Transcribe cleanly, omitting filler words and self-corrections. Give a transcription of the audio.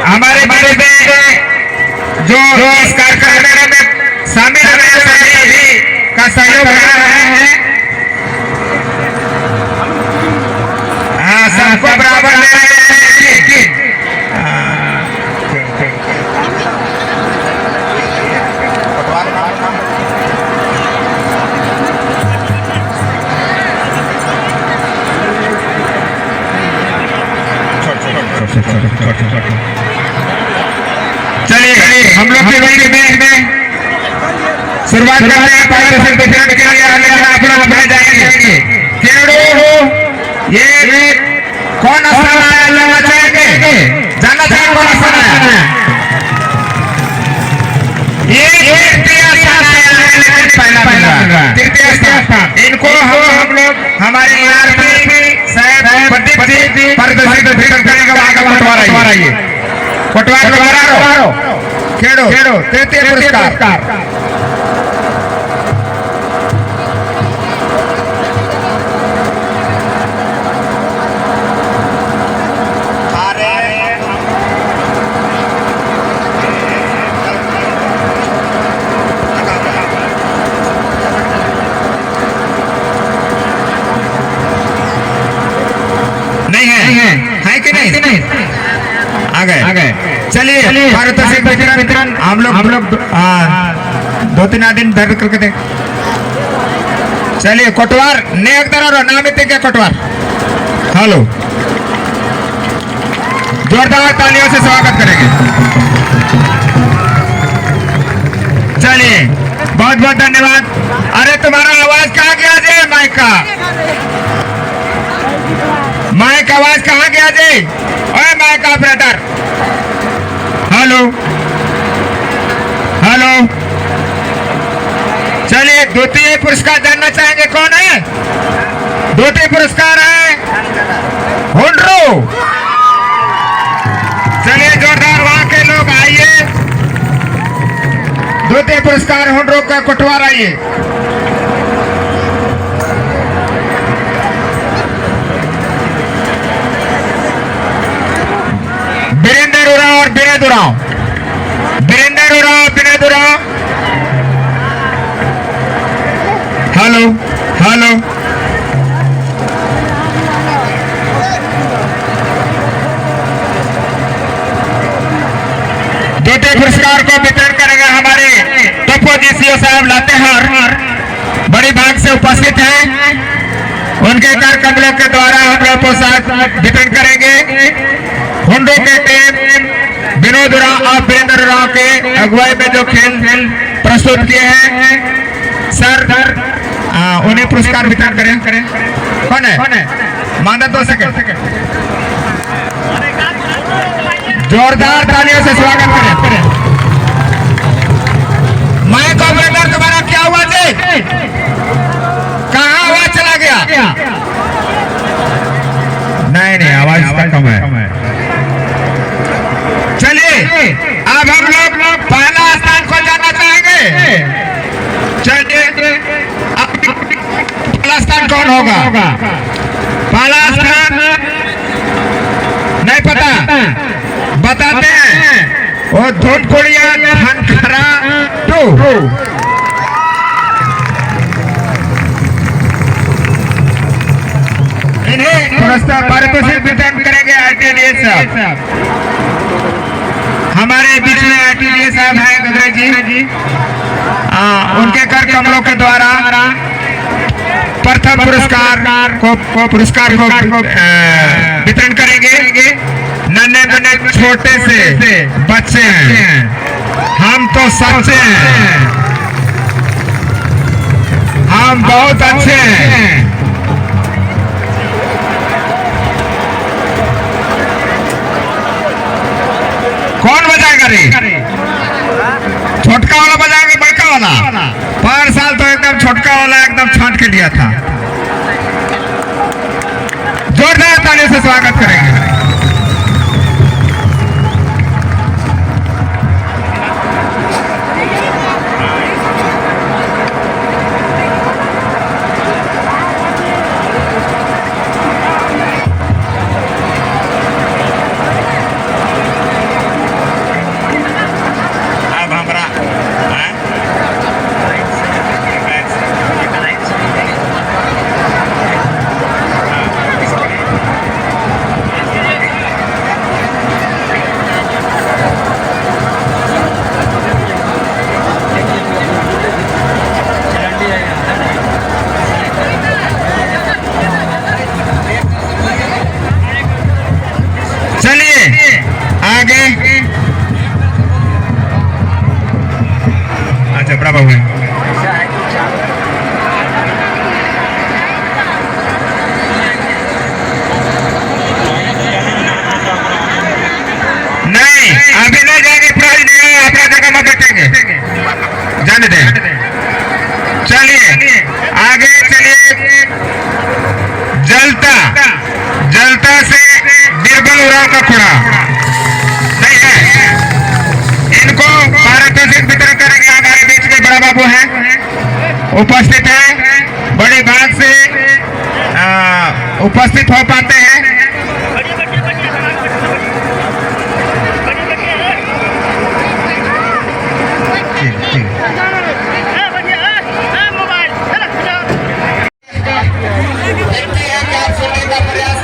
हमारे बीच में जो इस कार्यक्रम में शामिल हुए सभी का सहयोग कर रहे हैं। सबको बराबर ले रहे हैं। चलिए हम लोग के वही में शुरुआत करते हैं। पार्टिसिपेट के लिए आप लोग बैठ जाएंगे। ये कौन स्थान आया लेना चाहेंगे? जानना चाहिए कौन स्थान आया? ये तृतीय स्थान आया, पहला तृतीय स्थान। इनको हम लोग हमारे यार प्रदीप जी प्रदर्शित करेंगे। पटवार दोबारा खेड़ो तृतीय पुरस्कार। नहीं है कि नहीं? आ गए। चलिए भारत वितरण हम लोग 2-3 दिन दर्द करके दे। चलिए कोटवार नेक दर नामित के कोटवार। हेलो, जोरदार तालियों से स्वागत करेंगे। चलिए बहुत बहुत धन्यवाद। अरे तुम्हारा आवाज कहाँ गया जी? माइक आवाज कहाँ गया जी? ओए माइक ऑपरेटर। हेलो। चलिए द्वितीय पुरस्कार जानना चाहेंगे कौन है? द्वितीय पुरस्कार है हुंड्रो। चलिए जोरदार वहां के लोग आइए। द्वितीय पुरस्कार हुंड्रो का कोटवार आइए। वीरेंद्र उराव और विनय उराव। वीरेंद्र उराव, विनय उराव। हेलो। द्वितीय पुरस्कार को वितरण करेंगे हमारे टप्पू जी सीओ साहब लातेहार, बड़ी भाग से उपस्थित हैं। उनके कर कमलों के द्वारा हम लोग पोशाक वितरण करेंगे। हुंडो के टीम विनोद उराव और वीरेंद्र उराव के अगुवाई में जो खेल प्रस्तुत किए हैं, सर उन्हें पुरस्कार वितरण करें। कौन है? मांदा 2 सेकंड। जोरदार तालियों से स्वागत करें। माइक ऑपरेटर तुम्हारा क्या हुआ जी? कहाँ आवाज चला गया? नहीं आवाज इसका कम है। चलिए अब हम लोग पहला स्थान को जानना चाहेंगे। चलिए पहला स्थान कौन होगा? पहला स्थान नहीं पता, बताते हैं। वो धूपगुड़िया खनखरा 2। इन्हें पुरस्कार पारितोषिक वितरण करेंगे आरटीडीए साहब। हमारे बीच में आरटीडीए साहब हैं गदरे जी। उनके कर कमलों के द्वारा प्रथम पुरस्कार को वितरण करेंगे। नन्हे छोटे से बच्चे हैं, हम तो सच्चे हैं, हम बहुत अच्छे हैं। कौन बजाएगा रे? छोटका वाला बजाएगा बड़का वाला? 5 साल तो एकदम छोटका वाला एकदम छांट के लिया था। जोरदार तालियों से स्वागत करेंगे। चलिए आगे। अच्छा बड़ा बाबू है। नहीं अभी नहीं जाएंगे, प्राइज नहीं है, अपना जगह में बैठेंगे, जाने दें। चलिए आगे चलिए। जलता से बीरबल उराव का खुड़ा नहीं है, इनको पारितोषिक वितरण करेंगे। हमारे बीच में बड़ा बाबू हैं, उपस्थित है, बड़े भाग से उपस्थित हो पाते हैं। आप सुनने का प्रयास